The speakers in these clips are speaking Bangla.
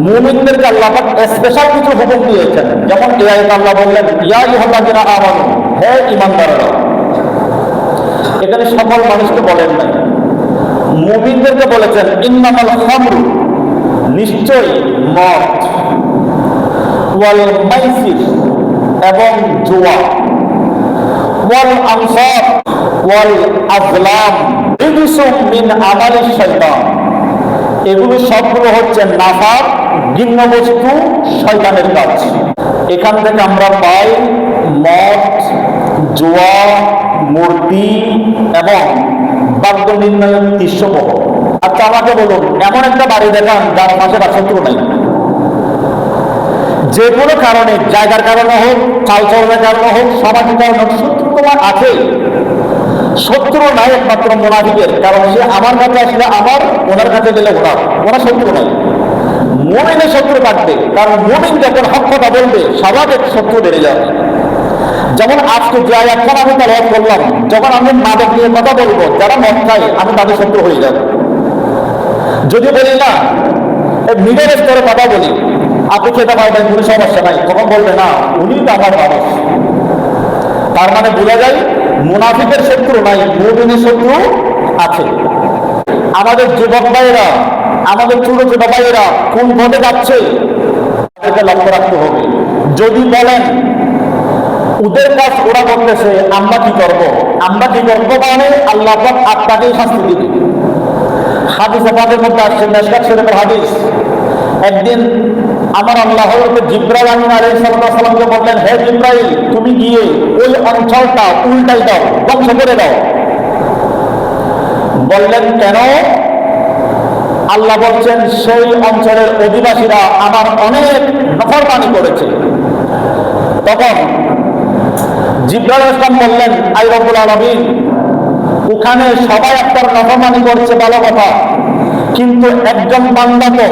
মুমিনদেরকে আল্লাহ পাক স্পেশাল কিছু হুকুম দিয়েছেন। যেমন এই আয়াতে আল্লাহ বললেন, ইয়া আইয়ুহাল্লাযীনা আমানু, হে ঈমানদাররা। এখানে সকল মানুষকে বলেন নাই, মুমিনদেরকে বলেছেন ইন্নামাল খামরু, নিশ্চয়ই মদ, ওয়াল মাইসির, এবং জুয়া, ওয়াল আনসাব ওয়াল আজলাম রিজসুম মিন আমালিশ শাইতান, এগুলো সবগুলো হচ্ছে নাফাক ঘৃণ্য বস্তু, শয়তানের কাজ। এখান থেকে আমরা পাই মদ, জুয়া, মূর্তি এবং বাদ্য নির্ণয়ের দৃশ্যবহ। আচ্ছা আমাকে বলুন, এমন একটা বাড়ি দেখান যার পাশে তার শত্রু নাই। যে কোনো কারণে, জায়গার কারণে হোক, চালচলনের কারণে হোক, সামাজিক কারণে হোক, শত্রু তোমার আছে। শত্রু নাই একমাত্র মুনাফিকের, কারণ সে আমার কাছে আসলে আমার, ওনার কাছে গেলে ওনার শত্রু নাই। মুমিনের শত্রু থাকবে, কারণ মুমিন যখন হক কথা বলবে স্বাভাবিক শত্রু বেড়ে যাবে। যেমন আজকে যে আয়াতটা আমি তেলাওয়াত করলাম, যখন আমি মাদক নিয়ে কথা বলবো, যারা মদ খায় আমি তাদের শত্রু হয়ে যাব। যদি বলি না মিডল স্তরে কথা বলি, আপনি খেতে পারবেন, কোনো সমস্যা নাই, তখন বলবে না উনি তো আমার মানুষ। তার মানে বোঝা যায় মুনাফিকের শত্রু নাই, মুমিনের শত্রু আছে। আমাদের যুবক ভাইয়েরা, আমাদের ছোট ছোট ভাইয়েরা কোন পথে যাচ্ছে তাদেরকে লক্ষ্য রাখতে হবে। যদি বলেন ওদের কাজ ওরা করতেছে, আমরা কি করব? আমরা কি করবো মানে আল্লাহ পাক আপনাকেই শাস্তি দিবে। হাদিস আমাদের মধ্যে আসছে, মেশকাত শরীফের হাদিস। একদিন আমার আল্লাহ জিবরাইল আমিন আলাইহিস সালামকে বললেন, হে জিবরাইল, তুমি গিয়ে ওই অঞ্চলটা উল্টাই দাও, ধ্বংস করে দাও। বললেন কেন? আল্লাহ বলছেন সেই অঞ্চলের অধিবাসীরা আমার অনেক নাফরমানি করেছে। তখন জিবরাইল আলাইহিস সালাম বললেন, আই রব্বুল আলামিন, ওখানে সবাই আপনার নাফরমানি করছে ভালো কথা, কিন্তু একজন বান্দা তো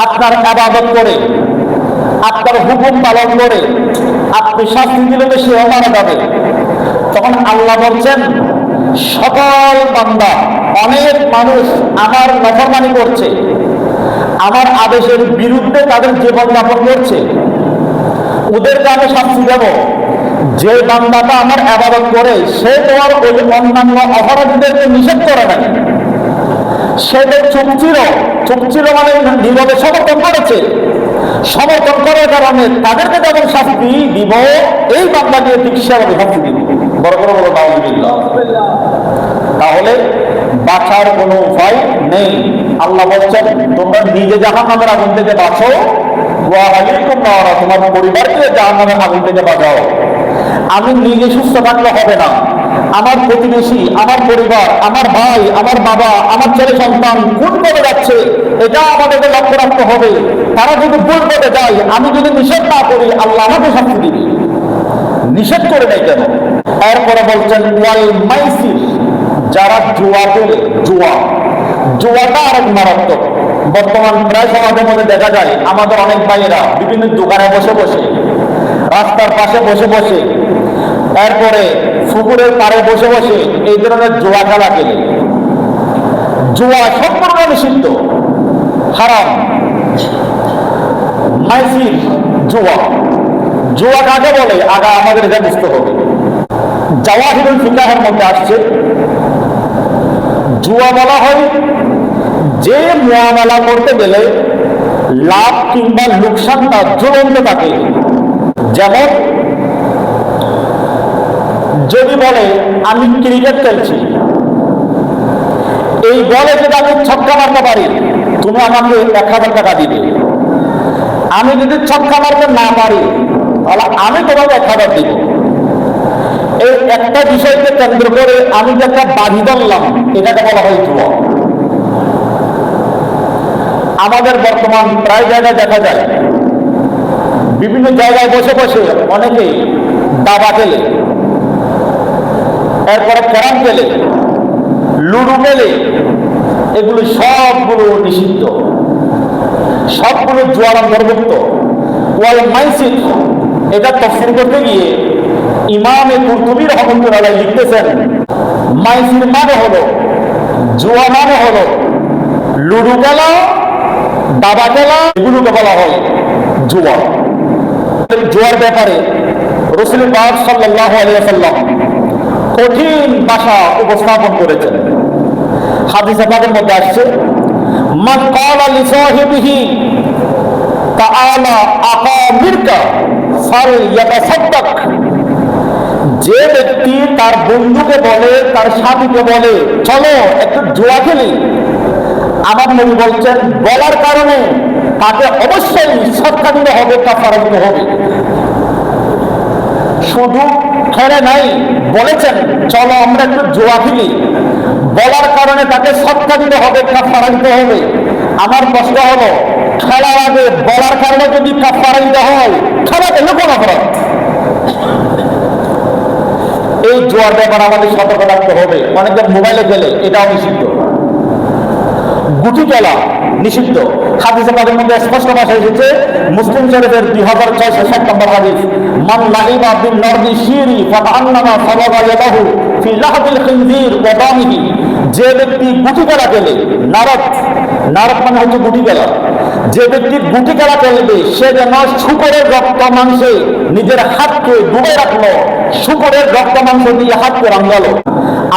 আপনার ইবাদত করে, আপনার হুকুম পালন করে, আপনি শাস্তি দিলে তো সেও মারা যাবে। তখন আল্লাহ বলছেন সকল বান্দা, অনেক মানুষ আমার নাফরমানি করছে, আমার আদেশের বিরুদ্ধে তাদের জীবন যাপন করছে, ওদেরকে আমি শাস্তি দেব। যে বান্দাটা আমার ইবাদত করে সে তো আর ওই অন্যান্য অপরাধীদেরকে নিষেধ করে নাই, সে তো চুপ ছিল মানে নীরবে সমর্থন করেছে। সমর্থন করার কারণে তাদেরকে যেমন শাস্তি দিব, এই বান্দাকে ঠিক সেভাবে শাস্তি দিব। বড় বড় বড় নাউযুবিল্লাহ। তাহলে বাঁচার কোনো উপায় নেই। আল্লাহ বলছেন তোমরা নিজে জাহান্নামের আগুন থেকে বাঁচো, ওয়া আহলিকুম নারা, তোমার পরিবারকে জাহান্নামের আগুন থেকে বাঁচাও। আমি নিজে সুস্থ থাকলে হবে না, আমার প্রতিবেশী, আমার পরিবার, আমার ভাই, আমার বাবা, আমার ছেলে সন্তান কোন পথে যাচ্ছে এটা আমাদেরকে লক্ষ্য রাখতে হবে। তারা যদি ভুল পথে যায়, আমি যদি নিষেধ না করি, আল্লাহ আমাকে শাস্তি দিবে। নিষেধ করে নেই কেন? এরপরে বলছেন ওয়াল মাইসির, যারা জুয়া খেলে, জুয়াটা আরেক মারাত্মক। বর্তমান প্রায় সমাজের মধ্যে দেখা যায় আমাদের অনেক ভাইয়েরা বিভিন্ন দোকানে বসে বসে, রাস্তার পাশে বসে বসে, এরপরে পুকুরের পাড়ে বসে বসে এই ধরনের জুয়া খেলা খেলে। জুয়া সম্পূর্ণ নিষিদ্ধ, হারাম। মাইসির, জুয়া কাকে বলে আগে আমাদের এটা বুঝতে হবে। জাওয়াহিরুল ফিকাহের মধ্যে আসছে, জুয়া বলা হয় যে মুআমালা করতে গেলে লাভ কিংবা লোকসানটা ঝুলন্ত থাকে। যেমন যদি বলে আমি ক্রিকেট খেলছি, এই বলে যদি আমি ছক্কা মারতে পারি, তুমি আমাকে 1000 টাকা দিবে। আমি যদি ছক্কা মারতে না পারি, তাহলে আমি তোমাকে 1000 দিব। এই একটা বিষয়কে কেন্দ্র করে আমি যে একটা বাজি ধরলাম, এটাকে বলা হয় জুয়া। আমাদের বর্তমান প্রায় জায়গায় দেখা যায় বিভিন্ন জায়গায় বসে বসে অনেকে দাবা খেলে, এরপরে ক্যারাম খেলে, লুডো খেলে। এগুলো সবগুলো নিষিদ্ধ, সবগুলো জুয়ার অন্তর্ভুক্ত। ওয়াল মাইসির, এটা তাফসীর করতে গিয়ে ইমামে কুরতুবী রাহমাতুল্লাহ আলাইহি লিখতেছেন, মাইসির মানে হলো, জুয়া মানে হলো লুডো খেলা দাবা খেলা, এগুলোকে বলা হয় জুয়া। জুয়ার ব্যাপারে রাসূল পাক সাল্লাল্লাহু আলাইহি ওয়াসাল্লাম কঠিন ভাষা উপস্থাপন করেছেন। হাদিসে পাকের মধ্যে আসছে, মান ক্বালা লিসাহিবিহি তাআলা আকামিরকা ফালইয়াতাসাদ্দাক, যে ব্যক্তি তার বন্ধুকে বলে, তার সাথীকে বলে চলো একটু জুয়া খেলি, আমার নবী বলছেন বলার কারণে তাকে অবশ্যই সদকা দিতে হবে, কাফারা দিতে হবে। শুধু খেলে নাই, বলেছেন চলো আমরা একটু জুয়া খেলি, বলার কারণে তাকে সদকা দিতে হবে, কাফারা দিতে হবে। আমার প্রশ্ন হলো, খেলার আগে বলার কারণে যদি কাফারা দিতে হয়, খেলা গেলে কোন অপরাধ? এই জুয়ার ব্যাপারে আমাদের সতর্ক থাকতে হবে। অনেকে মোবাইলে গেলে এটাও নিষিদ্ধ। গুটি খেলা নিষিদ্ধ। হাদিসে পাকের মধ্যে স্পষ্ট ভাষা এসেছে, মুসলিম শরীফের 2660 নম্বর হাদিস, মান লাইবা বিন নারদি শিরি ফাকান্নামা সালাবা ইয়াদাহু ফি লাহদিল খিনজির ওয়া দামিহি, যে ব্যক্তি গুটি খেলা খেলে, নারদ মানে হচ্ছে গুটি খেলা, যে ব্যক্তি গুটি খেলা খেলবে সে যেন শূকরের রক্ত মাংসে নিজের হাতকে ডুবে রাখলো, শূকরের রক্ত মাংস দিয়ে হাতকে রাঙালো।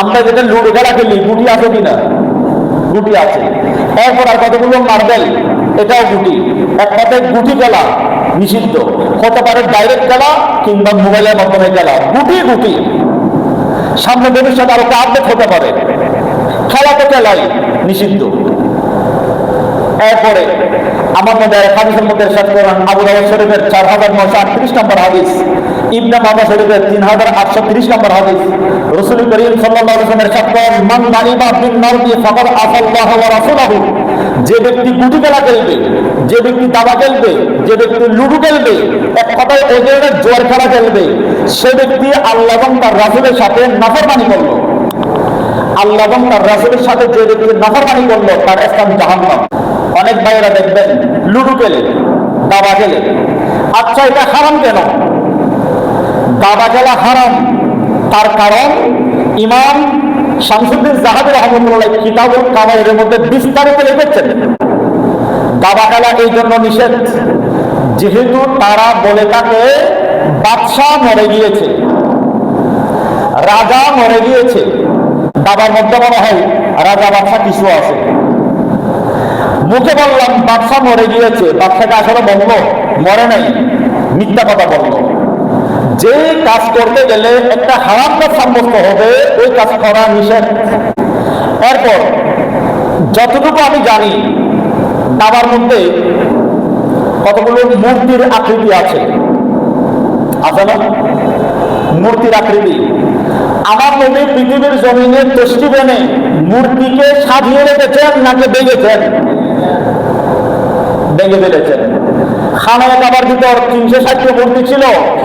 আমরা যেটা লুডো খেলা খেলি, গুটি আছে কিনা? গুটি আছে। এরপর আর কতগুলো মার্বেল, এটাও গুটি। এক কথায় গুটি খেলা নিষিদ্ধ। হতে পারে ডাইরেক্ট খেলা কিংবা মোবাইলের মাধ্যমে খেলা, গুটি গুটি। সামনে ভবিষ্যতে আরো আপডেট হতে পারে, খেলা তো খেলাই নিষিদ্ধ। এরপরে আমার মধ্যে হাদিসের মধ্যে ইরশাদ করেন, আবু দাউদ শরীফের 4938 নম্বর হাদিস, ইবনে মাজাহ শরীফের 3830 নম্বর হাদিস, রাসূল করিম সাল্লাল্লাহু আলাইহি ওয়াসাল্লাম ইরশাদ করেন, মান লাইবা বিন নারদি ফাকাদ আসাল্লাহু ওয়া রাসূলুহু, যে ব্যক্তি গুটি খেলা খেলবে, যে ব্যক্তি দাবা খেলবে, যে ব্যক্তি লুডো খেলবে, এক কথায় ওই ধরনের জুয়ার খেলা খেলবে, সে ব্যক্তি আল্লাহ এবং তার রাসূলের সাথে নাফরমানি করলো। আল্লাহ এবং তার রাসূলের সাথে যে ব্যক্তি নাফরমানি করলো তার স্থান জাহান্নাম। অনেক ভাইয়েরা দেখবেন লুডো খেলে, দাবা খেলে। আচ্ছা, এটা হারাম কেন? দাবা খেলা হারাম, তার কারণ ইমাম শামসুদ্দিন যাহাবী রাহমাতুল্লাহ কিতাবুল কাবায়েরের মধ্যে বিস্তারিত লিখেছেন। দাবা খেলা এই জন্য নিষেধ, যেহেতু তারা বলে থাকে বাদশাহ মরে গিয়েছে, রাজা মরে গিয়েছে। দাবার মধ্যে মনে হয় রাজা বাদশাহ কিছু আছে। মুখে বললাম বাদশাহ মরে গিয়েছে, বাদশাকে আসলে বললো মরে নাই, মিথ্যা কথা বললো। যে কাজ করতে গেলে একটা হারাম কাজ সাব্যস্ত হবে, ওই কাজ করা নিষেধ। এরপর যতটুকু আমি জানি, দাবার মধ্যে কতগুলো মূর্তির আকৃতি আছে না? মূর্তির আকৃতি। আমার নবী পৃথিবীর জমিনে তসবিহ মূর্তিকে সাজিয়ে রেখেছেন নাকি ভেঙেছেন? ভেঙে ফেলেছেন। খানায় কাবার ভিতর 360 মূর্তি ছিল,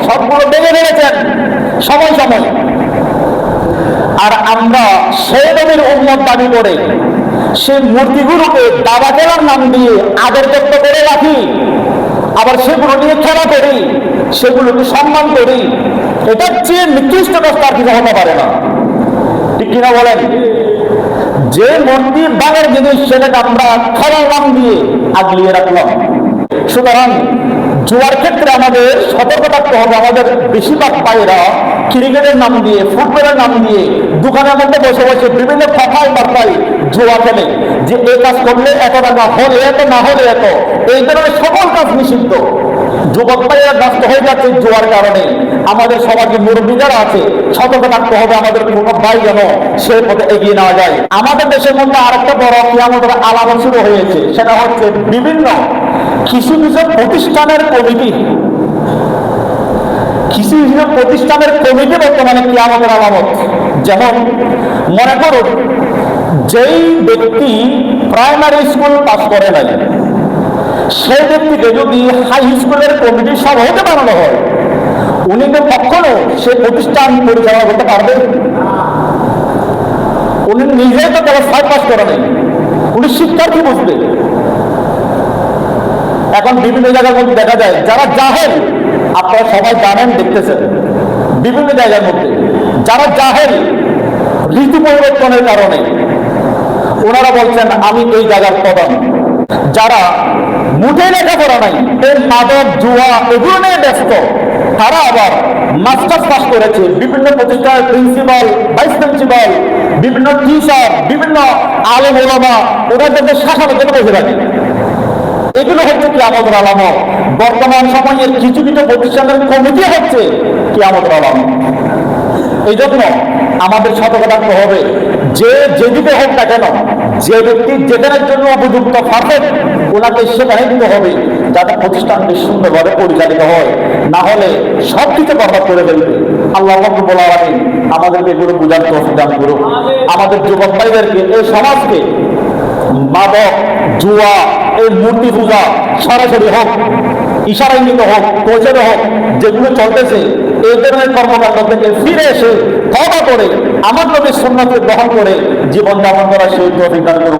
সবগুলো ভেঙে ফেলেছেন সময় সময়। আর আমরা সেই নবীর উম্মত দাবি করে সেই মূর্তিগুলোকে দাবা খেলার নাম দিয়ে আদরযুক্ত করে রাখি, আবার সেগুলো নিয়ে খেলা করি, সেগুলোকে সম্মান করি। এটার চেয়ে নিকৃষ্ট কাজ তার কিছু হতে পারে না, ঠিক কিনা বলেন? যে মূর্তি বাঙার জিনিস সেটাকে আমরা খেলার নাম দিয়ে আগলিয়ে রাখলাম। সুতরাং জুয়ার ক্ষেত্রে আমাদের সতর্ক থাকতে হবে। আমাদের বেশিরভাগ ভাইয়েরা ক্রিকেটের নাম দিয়ে, ফুটবলের নাম দিয়ে দোকানের মধ্যে বসে বসে বিভিন্ন কথায় বার্তায় জুয়া খেলে, যে এই কাজ করলে এত টাকা, হলে এত, না হলে এত। এই ধরনের সকল কাজ নিষিদ্ধ। যুবক ভাইয়েরা নষ্ট হয়ে যাচ্ছে জুয়ার কারণে। আমাদের সমাজে মুরব্বী যারা আছে সতর্ক থাকতে হবে, আমাদের কোনো ভাই যেন সে পথে এগিয়ে নেওয়া যায়। আমাদের দেশের মধ্যে আরেকটা বড় কিয়ামতের আলামত শুরু হয়েছে, সেটা হচ্ছে বিভিন্ন কিছু কিছু প্রতিষ্ঠানের কমিটি, কিছু কিছু প্রতিষ্ঠানের কমিটি বর্তমানে কিয়ামতের আলামত। যেমন মনে করুন, যেই ব্যক্তি প্রাইমারি স্কুল পাস করে নাই, সেই ব্যক্তিকে যদি হাই স্কুলের কমিটির সভাপতি বানানো হয়, উনি তো কখনো সে প্রতিষ্ঠান পরিচালনা করতে পারবেন? উনি নিজেই তো তারা 5 পাস করে নেই, উনি শিক্ষার্থী বুঝবে। এখন বিভিন্ন জায়গার মধ্যে দেখা যায় যারা জাহেল, আপনারা সবাই জানেন, দেখতেছেন বিভিন্ন জায়গার মধ্যে যারা জাহেল, ঋতু পরিবর্তনের কারণে ওনারা বলছেন আমি এই জায়গার প্রধান, যারা মুঠে লেখাপড়া নাই, এই মাদক জুয়া এগুলো নিয়ে ব্যস্ত, তারা আবার মাস্টার্স পাস করেছে, বিভিন্ন প্রতিষ্ঠানের প্রিন্সিপাল, ভাইস প্রিন্সিপাল, বিভিন্ন টিচার, বিভিন্ন আলেম ওলামা, ওরা যাদের শাসনের জন্য বসে থাকে। এগুলো হচ্ছে কিয়ামতের আলামত। বর্তমান সময়ের কিছু কিছু প্রতিষ্ঠানের কমিটি হচ্ছে কিয়ামতের আলামত। এই জন্য আমাদের সতর্ক থাকতে হবে, যে যেদিকে হোক না কেন, যে ব্যক্তি যেখানের জন্য উপযুক্ত পারফেক্ট, ওনাকে সেখানে দিতে হবে, যাতে প্রতিষ্ঠানটি সুন্দরভাবে পরিচালিত হয়। না হলে সব কিছু বরবাদ করে ফেলবে। আল্লাহ রাব্বুল আলামিন আমাদেরকে এগুলো বুঝার তৌফিক দান করুন। আমাদের যুবক ভাইদেরকে, এই সমাজকে মাদক জুয়া, এই মূর্তি পূজা সরাসরি হোক, ইশারা ইঙ্গিত হোক, প্রচারে হোক, যেগুলো চলতেছে, এই ধরনের কর্মকাণ্ড থেকে ফিরে এসে তওবা করে আমার নবীর সুন্নাতকে গ্রহণ করে জীবন যাপন করার সেই তৌফিক দান করুন।